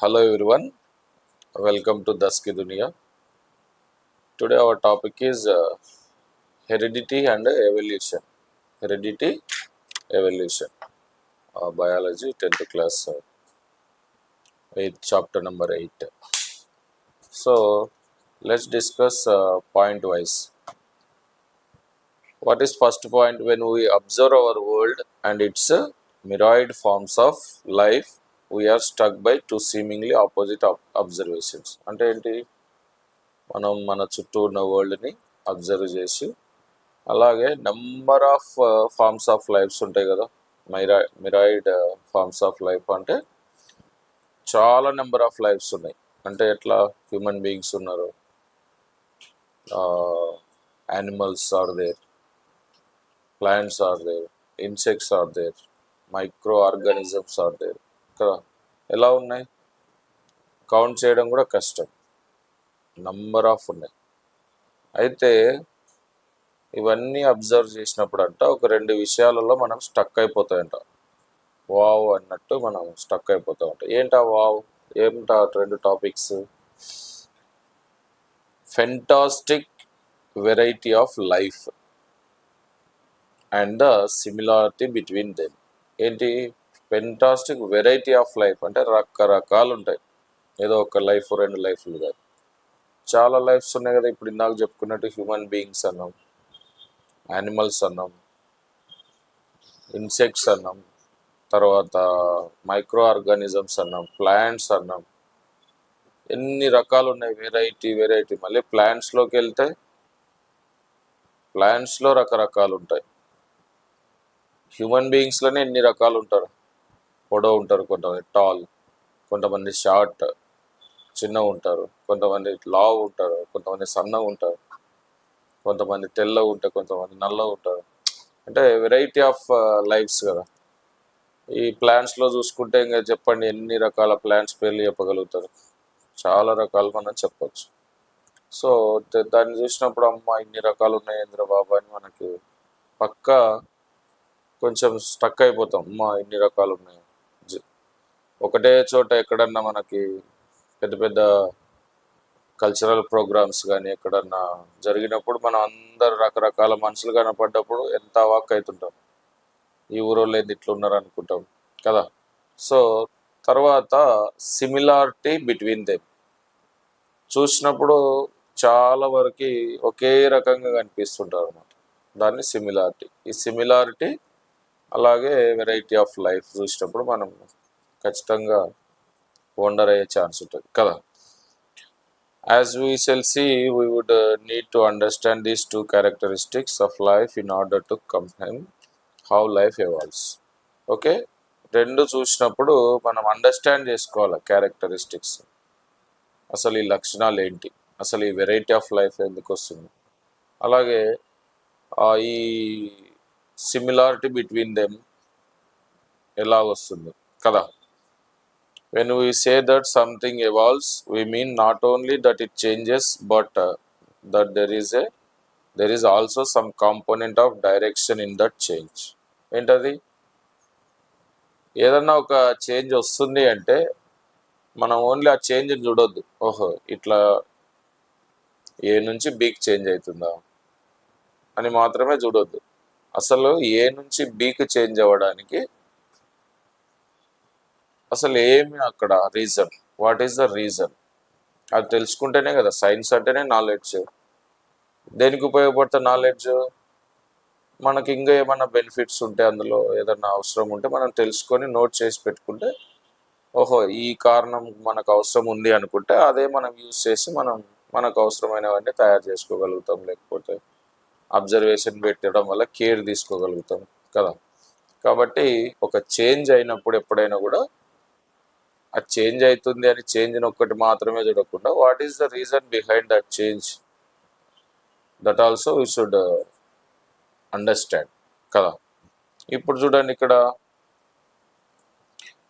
Hello everyone, welcome to Daski Dunia. Today our topic is heredity and evolution. Heredity, evolution. Biology, 10th class, 8th chapter number 8. So let's discuss point wise. What is first point? When we observe our world and its myriad forms of life, we are struck by two seemingly opposite observations. అంటే ఏంటి? మనం మన చుట్టూ ఉన్న వరల్డ్ని observe చేసి అలాగే number of forms of lifes ఉంటాయి కదా, మిరాయిడ్ ఫార్మ్స్ ఆఫ్ లైఫ్ అంటే చాలా నెంబర్ ఆఫ్ లైఫ్స్ ఉన్నాయి. అంటే ఎట్లా హ్యూమన్ బీయింగ్స్ ఉన్నారు, animals are there, plants are there, insects are there, microorganisms are there కదా. ఎలా ఉన్నాయి కౌంట్ చేయడం కూడా కష్టం, నంబర్ ఆఫ్ ఉన్నాయి. అయితే ఇవన్నీ అబ్జర్వ్ చేసినప్పుడు అంట ఒక రెండు విషయాలలో మనం స్టక్ అయిపోతాయంట. వావ్ అన్నట్టు మనం స్టక్ అయిపోతాం అంట. ఏంటా వావ్? ఏంటా రెండు topics? Fantastic variety of life and the similarity between them. ఏంటి ఫెంటాస్టిక్ వెరైటీ ఆఫ్ లైఫ్ అంటే రకరకాలు ఉంటాయి. ఏదో ఒక లైఫ్ రెండు లైఫ్లు కాదు, చాలా లైఫ్స్ ఉన్నాయి కదా. ఇప్పుడు ఇందాక చెప్పుకున్నట్టు హ్యూమన్ బీయింగ్స్ అన్నాం, యానిమల్స్ అన్నాం, ఇన్సెక్ట్స్ అన్నాం, తర్వాత మైక్రో ఆర్గానిజమ్స్ అన్నాం, ప్లాంట్స్ అన్నాం. ఎన్ని రకాలు ఉన్నాయి, వెరైటీ. మళ్ళీ ప్లాంట్స్లోకి వెళ్తే ప్లాంట్స్లో రకరకాలు ఉంటాయి. హ్యూమన్ బీయింగ్స్లోనే ఎన్ని రకాలు ఉంటారు. పొడవు ఉంటారు, కొంతమంది టాల్, కొంతమంది షార్ట్ చిన్న ఉంటారు, కొంతమంది లావ్ ఉంటారు, కొంతమంది సన్నగా ఉంటారు, కొంతమంది తెల్లగా ఉంటారు, కొంతమంది నల్లగా ఉంటారు. అంటే వెరైటీ ఆఫ్ లైఫ్స్ కదా. ఈ ప్లాంట్స్లో చూసుకుంటే ఇంకా చెప్పండి, ఎన్ని రకాల ప్లాంట్స్ పేర్లు చెప్పగలుగుతారు? చాలా రకాలు మనం చెప్పచ్చు. సో దాన్ని చూసినప్పుడు అమ్మ ఇన్ని రకాలు ఉన్నాయి ఇంద్ర బాబా అని మనకి పక్కా కొంచెం స్టక్ అయిపోతాం. అమ్మ ఇన్ని రకాలు ఉన్నాయి. ఒకటే చోట ఎక్కడన్నా మనకి పెద్ద పెద్ద కల్చరల్ ప్రోగ్రామ్స్ కానీ ఎక్కడన్నా జరిగినప్పుడు మనం అందరు రకరకాల మనుషులు కనపడ్డప్పుడు ఎంత అవాక్ అవుతుంటాం. ఈ ఊరోళ్ళు ఏంది ఇట్లా ఉన్నారు అనుకుంటాం కదా. సో తర్వాత సిమిలారిటీ బిట్వీన్ దెమ్ చూసినప్పుడు చాలా వరకు ఒకే రకంగా కనిపిస్తుంటారు అన్నమాట. దాన్ని సిమిలారిటీ. ఈ సిమిలారిటీ అలాగే వెరైటీ ఆఫ్ లైఫ్ చూసినప్పుడు మనం ఖచ్చితంగా వండర్ అయ్యే ఛాన్స్ ఉంటుంది కదా. As we shall see, we would need to understand these two characteristics of life in order to comprehend how life evolves. Okay, రెండు చూసినప్పుడు మనం అండర్స్టాండ్ చేసుకోవాలి క్యారెక్టరిస్టిక్స్, అసలు ఈ లక్షణాలు ఏంటి, అసలు ఈ వెరైటీ ఆఫ్ లైఫ్ ఎందుకు వస్తుంది, అలాగే ఈ సిమిలారిటీ బిట్వీన్ దెమ్ ఎలా వస్తుంది కదా. When we say that something evolves, we mean not only that it changes, but that there is also some component of direction in that change. ఏంటది? ఏదన్నా ఒక చేంజ్ వస్తుంది అంటే మనం ఓన్లీ ఆ చేంజ్ని చూడొద్దు. ఓహో ఇట్లా ఏ నుంచి బీకి చేంజ్ అవుతుందా అని మాత్రమే చూడొద్దు. అసలు ఏ నుంచి బీకి చేంజ్ అవ్వడానికి అసలు ఏమి అక్కడ reason, what is the reason, అది తెలుసుకుంటేనే కదా. సైన్స్ అంటేనే నాలెడ్జ్. దేనికి ఉపయోగపడుతుంది నాలెడ్జ్? మనకి ఇంకా ఏమన్నా బెనిఫిట్స్ ఉంటే, అందులో ఏదన్నా అవసరం ఉంటే మనం తెలుసుకొని నోట్ చేసి పెట్టుకుంటే, ఓహో ఈ కారణం మనకు అవసరం ఉంది అనుకుంటే అదే మనం యూజ్ చేసి మనకు అవసరమైనవన్నీ తయారు చేసుకోగలుగుతాం. లేకపోతే అబ్జర్వేషన్ పెట్టడం వల్ల కేర్ తీసుకోగలుగుతాం కదా. కాబట్టి ఒక చేంజ్ అయినప్పుడు ఎప్పుడైనా కూడా ఆ చేంజ్ అవుతుంది అని చేంజ్ని ఒక్కటి మాత్రమే చూడకుండా what is the reason behind that change, that also we should understand కదా. ఇప్పుడు చూడండి, ఇక్కడ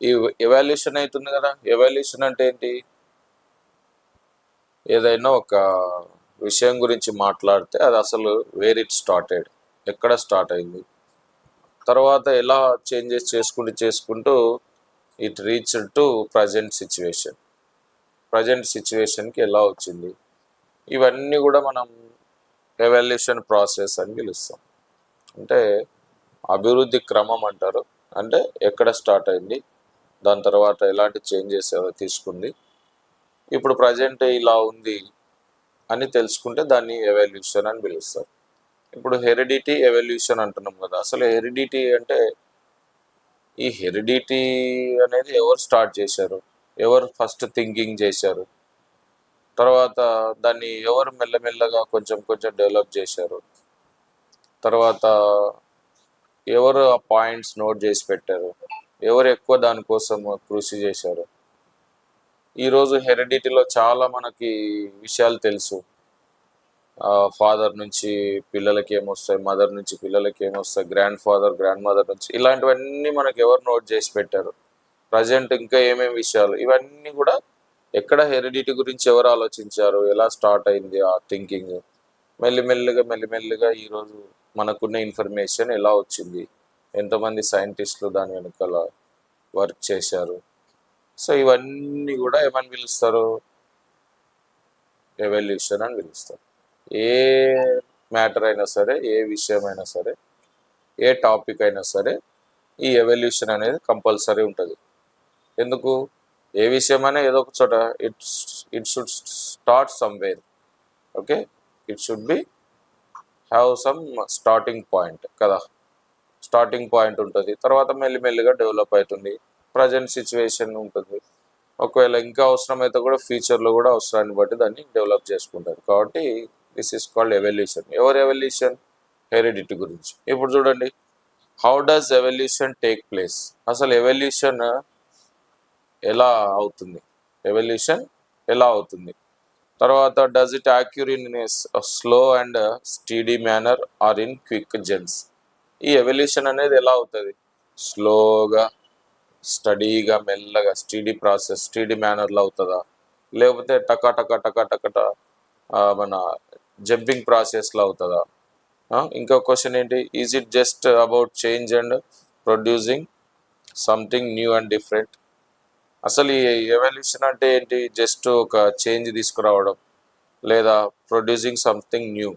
ఈ ఎవాల్యూషన్ అవుతుంది కదా. ఎవాల్యూషన్ అంటే ఏంటి? ఏదైనా ఒక విషయం గురించి మాట్లాడితే అది అసలు వేర్ ఇట్ స్టార్టెడ్, ఎక్కడ స్టార్ట్ అయింది, తర్వాత ఎలా చేంజెస్ చేసుకుంటూ ఇట్ రీచ్డ్ టు ప్రజెంట్ సిచ్యువేషన్కి ఎలా వచ్చింది, ఇవన్నీ కూడా మనం ఎవల్యూషన్ ప్రాసెస్ అని పిలుస్తాం. అంటే అభివృద్ధి క్రమం అంటారు. అంటే ఎక్కడ స్టార్ట్ అయింది, దాని తర్వాత ఎలాంటి చేంజెస్ తీసుకుంది, ఇప్పుడు ప్రజెంట్ ఇలా ఉంది అని తెలుసుకుంటే దాన్ని ఎవల్యూషన్ అని పిలుస్తారు. ఇప్పుడు హెరిడిటీ ఎవల్యూషన్ అంటున్నాం కదా. అసలు హెరిడిటీ అంటే, ఈ హెరిడిటీ అనేది ఎవరు స్టార్ట్ చేశారు, ఎవరు ఫస్ట్ థింకింగ్ చేశారు, తర్వాత దాన్ని ఎవరు మెల్లమెల్లగా కొంచెం కొంచెం డెవలప్ చేశారు, తర్వాత ఎవరు ఆ పాయింట్స్ నోట్ చేసి పెట్టారు, ఎవరు ఎక్కువ దానికోసం కృషి చేశారు. ఈరోజు హెరిడిటీలో చాలా మనకి విషయాలు తెలుసు. ఫాదర్ నుంచి పిల్లలకి ఏమొస్తాయి, మదర్ నుంచి పిల్లలకి ఏమొస్తాయి, గ్రాండ్ ఫాదర్ గ్రాండ్ మదర్ నుంచి, ఇలాంటివన్నీ మనకి ఎవరు నోట్ చేసి పెట్టారు. ప్రజెంట్ ఇంకా ఏమేమి విషయాలు, ఇవన్నీ కూడా ఎక్కడ హెరిడిటీ గురించి ఎవరు ఆలోచించారు, ఎలా స్టార్ట్ అయింది ఆ థింకింగ్, మెల్లిమెల్లిగా ఈరోజు మనకున్న ఇన్ఫర్మేషన్ ఎలా వచ్చింది, ఎంతమంది సైంటిస్టులు దాని వెనకాల వర్క్ చేశారు. సో ఇవన్నీ కూడా ఏమని పిలుస్తారు, ఎవల్యూషన్ అని పిలుస్తారు. ఏ మ్యాటర్ అయినా సరే, ఏ విషయం అయినా సరే, ఏ టాపిక్ అయినా సరే, ఈ ఎవల్యూషన్ అనేది కంపల్సరీ ఉంటుంది. ఎందుకు, ఏ విషయమైనా ఏదో ఒక చోట it should start somewhere. Okay, it should be have some starting point కదా. స్టార్టింగ్ పాయింట్ ఉంటుంది, తర్వాత మెల్లిమెల్లిగా డెవలప్ అవుతుంది, ప్రజెంట్ సిచ్యువేషన్ ఉంటుంది. ఒకవేళ ఇంకా అవసరమైతే కూడా ఫ్యూచర్లో కూడా అవసరాన్ని బట్టి దాన్ని డెవలప్ చేసుకుంటారు. కాబట్టి దిస్ ఈస్ కాల్డ్ ఎవల్యూషన్. ఎవరు ఎవల్యూషన్, హెరిడిటీ గురించి. ఇప్పుడు చూడండి, how does evolution take place, అసలు ఎవల్యూషన్ ఎలా అవుతుంది, తర్వాత does it occur in slow and steady manner or in quick jerks. ఈ ఎవల్యూషన్ అనేది ఎలా అవుతుంది, స్లోగా, స్టడీగా, మెల్లగా, స్టీడీ మేనర్లో అవుతుందా, లేకపోతే టకా మన జంపింగ్ ప్రాసెస్లో అవుతుందా. ఇంకో క్వశ్చన్ ఏంటి, is it just about change and producing something new and different. అసలు ఈ ఎవల్యూషన్ అంటే ఏంటి, జస్ట్ ఒక చేంజ్ తీసుకురావడం, లేదా ప్రొడ్యూసింగ్ సంథింగ్ న్యూ,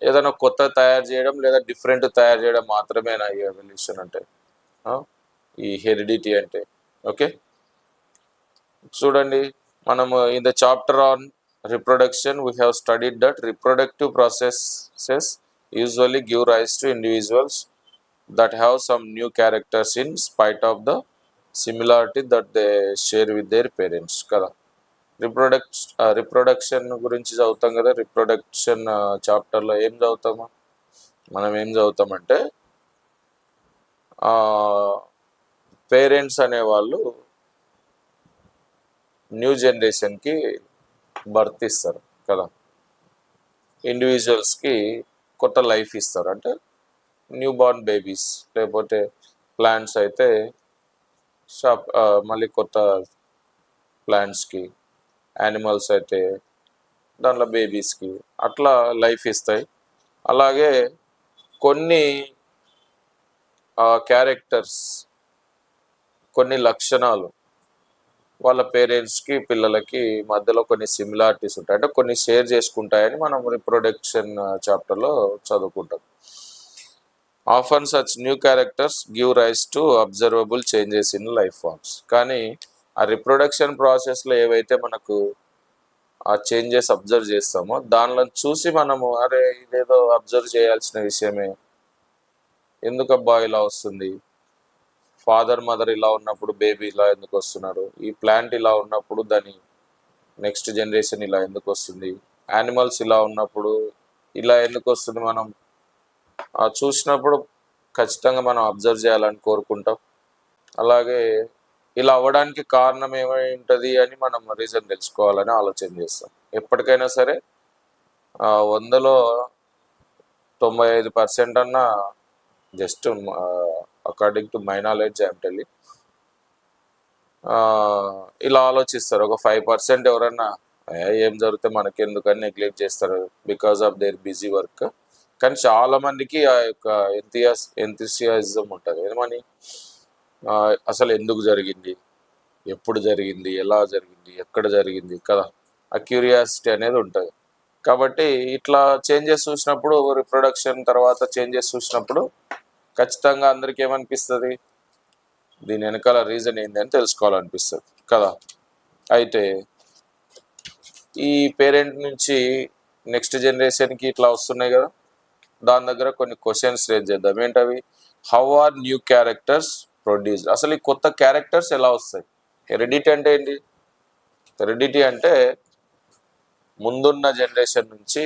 ఏదైనా కొత్త తయారు చేయడం లేదా డిఫరెంట్ తయారు చేయడం మాత్రమేనా ఈ ఎవల్యూషన్ అంటే, ఈ హెరిడిటీ అంటే. ఓకే, చూడండి, మనము in the chapter on reproduction we have studied that reproductive processes usually give rise to individuals that have some new characters in spite of the similarity that they share with their parents కదా. Reproduction గురించి చదువుతాం కదా. Reproduction చాప్టర్లో ఏం చదువుతాము, మనం ఏం చదువుతామంటే, parents అనేవాళ్ళు న్యూ జనరేషన్కి బర్త్ ఇస్తారు కదా. ఇండివిజువల్స్కి కొత్త లైఫ్ ఇస్తారు, అంటే న్యూ బార్న్ బేబీస్, లేకపోతే ప్లాంట్స్ అయితే మళ్ళీ కొత్త ప్లాంట్స్కి, యానిమల్స్ అయితే దాంట్లో బేబీస్కి, అట్లా లైఫ్ ఇస్తాయి. అలాగే కొన్ని క్యారెక్టర్స్, కొన్ని లక్షణాలు వాళ్ళ పేరెంట్స్కి పిల్లలకి మధ్యలో కొన్ని సిమిలారిటీస్ ఉంటాయి, అంటే కొన్ని షేర్ చేసుకుంటాయని మనం రిప్రొడక్షన్ చాప్టర్లో చదువుకుంటాం. Often such new characters give rise to observable changes in life forms. కానీ ఆ రిప్రొడక్షన్ ప్రాసెస్లో ఏవైతే మనకు ఆ చేంజెస్ అబ్జర్వ్ చేస్తామో దానిలో చూసి మనము, అరే ఇదేదో అబ్జర్వ్ చేయాల్సిన విషయమే, ఎందుకబ్బా ఇలా వస్తుంది, ఫాదర్ మదర్ ఇలా ఉన్నప్పుడు బేబీ ఇలా ఎందుకు వస్తున్నారు, ఈ ప్లాంట్ ఇలా ఉన్నప్పుడు దాని నెక్స్ట్ జనరేషన్ ఇలా ఎందుకు వస్తుంది, యానిమల్స్ ఇలా ఉన్నప్పుడు ఇలా ఎందుకు వస్తుంది, మనం చూసినప్పుడు ఖచ్చితంగా మనం అబ్జర్వ్ చేయాలని కోరుకుంటాం. అలాగే ఇలా అవ్వడానికి కారణం ఏమై ఉంటుంది అని మనం రీజన్ తెలుసుకోవాలని ఆలోచన చేస్తాం. ఎప్పటికైనా సరే 100లో 95% అన్నా, just according to my knowledge I'm telling, ఇలా ఆలోచిస్తారు. ఒక 5% ఎవరన్నా ఏం జరిగితే మనకెందుకని నెగ్లెక్ట్ చేస్తారు because of their busy work. కానీ చాలా మందికి ఆ యొక్క ఎంథూసియాజం ఉంటుంది. ఏమని, అసలు ఎందుకు జరిగింది, ఎప్పుడు జరిగింది, ఎలా జరిగింది, ఎక్కడ జరిగింది కదా, ఆ క్యూరియాసిటీ అనేది ఉంటుంది. కాబట్టి ఇట్లా చేంజెస్ చూసినప్పుడు, రిప్రొడక్షన్ తర్వాత చేంజెస్ చూసినప్పుడు ఖచ్చితంగా అందరికీ ఏమనిపిస్తుంది, దీని వెనకాల రీజన్ ఏంటి అని తెలుసుకోవాలనిపిస్తుంది కదా. అయితే ఈ పేరెంట్ నుంచి నెక్స్ట్ జనరేషన్కి ఇట్లా వస్తున్నాయి కదా, దాని దగ్గర కొన్ని క్వశ్చన్స్ రేజ్ చేద్దాం. ఏంటవి? How are new characters produce? అసలు ఈ కొత్త క్యారెక్టర్స్ ఎలా వస్తాయి? హెరిడిటీ అంటే ఏంటి? హెరిడిటీ అంటే ముందున్న జనరేషన్ నుంచి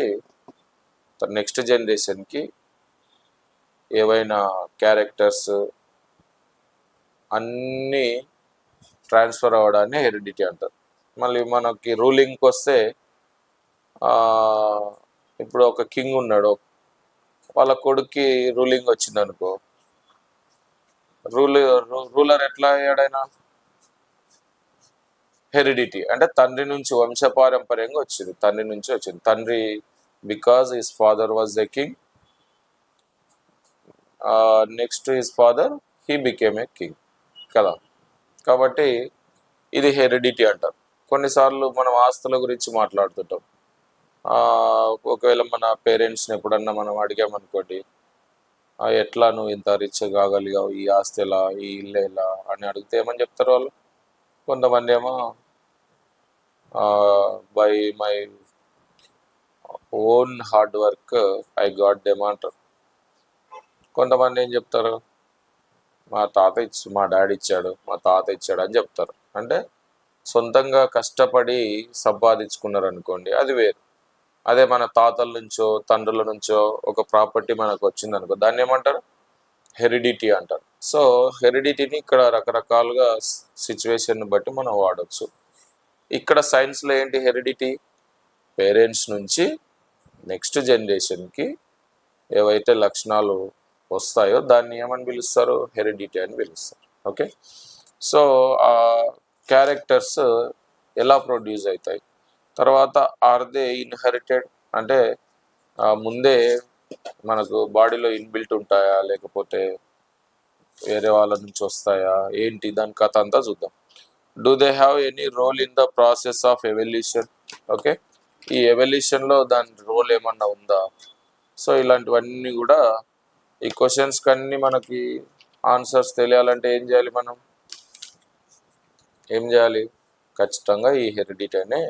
నెక్స్ట్ జనరేషన్కి ఏవైనా క్యారెక్టర్స్ అన్నీ ట్రాన్స్ఫర్ అవ్వడాన్ని హెరిడిటీ అంటారు. మళ్ళీ మనకి రూలింగ్కి వస్తే ఇప్పుడు ఒక కింగ్ ఉన్నాడు, వాళ్ళ కొడుక్కి రూలింగ్ వచ్చింది అనుకో, రూలర్ ఎట్లా అయ్యాడైనా? హెరిడిటీ అంటే తండ్రి నుంచి వంశపారంపర్యంగా వచ్చింది, తండ్రి నుంచి వచ్చింది. తండ్రి because his father was the king, next his father he became a king కదా. కాబట్టి ఇది హెరిడిటీ అంటారు. కొన్నిసార్లు మనం ఆస్తుల గురించి మాట్లాడుతుంటాం. ఒకవేళ మన పేరెంట్స్ని ఎప్పుడన్నా మనం అడిగామనుకోండి, ఎట్లా నువ్వు ఇంత రిచ్ కాగలిగావు, ఈ ఆస్తి ఎలా, ఈ ఇల్లు ఎలా అని అడిగితే ఏమని చెప్తారు వాళ్ళు? కొంతమంది ఏమో by my own hard work I got them అంటారు. కొంతమంది ఏం చెప్తారు, మా డాడీ ఇచ్చాడు, మా తాత ఇచ్చాడు అని చెప్తారు. అంటే సొంతంగా కష్టపడి సంపాదించుకున్నారు అనుకోండి, అది వేరు. అదే మన తాతల నుంచో తండ్రుల నుంచో ఒక ప్రాపర్టీ మనకు వచ్చింది అనుకో, దాన్ని ఏమంటారు? హెరిడిటీ అంటారు. సో హెరిడిటీని ఇక్కడ రకరకాలుగా సిచ్యువేషన్ బట్టి మనం వాడచ్చు. ఇక్కడ సైన్స్లో ఏంటి హెరిడిటీ? పేరెంట్స్ నుంచి నెక్స్ట్ జనరేషన్కి ఏవైతే లక్షణాలు వస్తాయో దాన్ని ఏమని పిలుస్తారు? హెరిడిటీ అని పిలుస్తారు. ఓకే, సో ఆ క్యారెక్టర్స్ ఎలా ప్రొడ్యూస్ అవుతాయి, తర్వాత ఆర్ దే ఇన్హెరిటెడ్ అంటే ముందే మనకు బాడీలో ఇన్బిల్ట్ ఉంటాయా, లేకపోతే వేరే వాళ్ళ నుంచి వస్తాయా, ఏంటి దాని కథ అంతా చూద్దాం. Do they have any role in the process of evolution? Okay, ఈ ఎవల్యూషన్లో దాని రోల్ ఏమన్నా ఉందా? సో ఇలాంటివన్నీ కూడా ఈ క్వశ్చన్స్ కన్నీ మనకి ఆన్సర్స్ తెలియాలంటే ఏం చేయాలి? మనం ఏం చేయాలి? ఖచ్చితంగా ఈ హెరిడిటీ అనే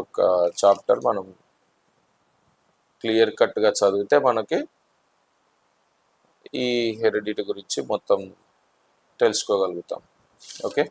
ఒక చాప్టర్ మనం క్లియర్ కట్గా చదివితే మనకి ఈ హెరిడిటీ గురించి మొత్తం తెలుసుకోగలుగుతాం. ఓకే.